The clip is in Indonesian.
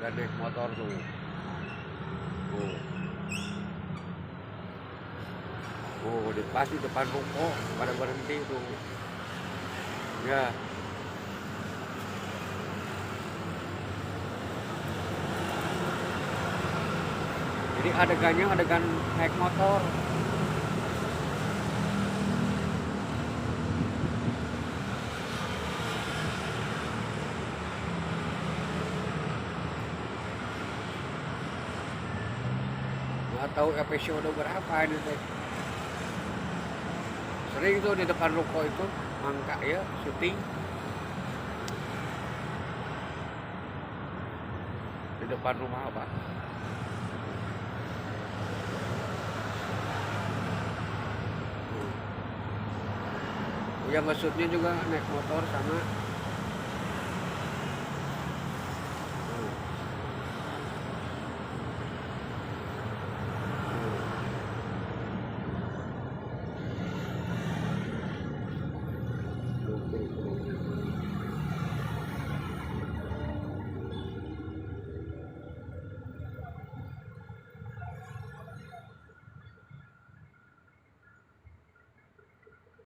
dan naik motor tuh. Oh, oh pas di depan ruko pada berhenti tuh. Ya, jadi adegannya adegan naik motor. Nggak tahu episode berapa ini teh. Sering tuh di depan ruko itu mangka ya syuting di depan rumah apa. Yang nge-shootnya juga naik motor sama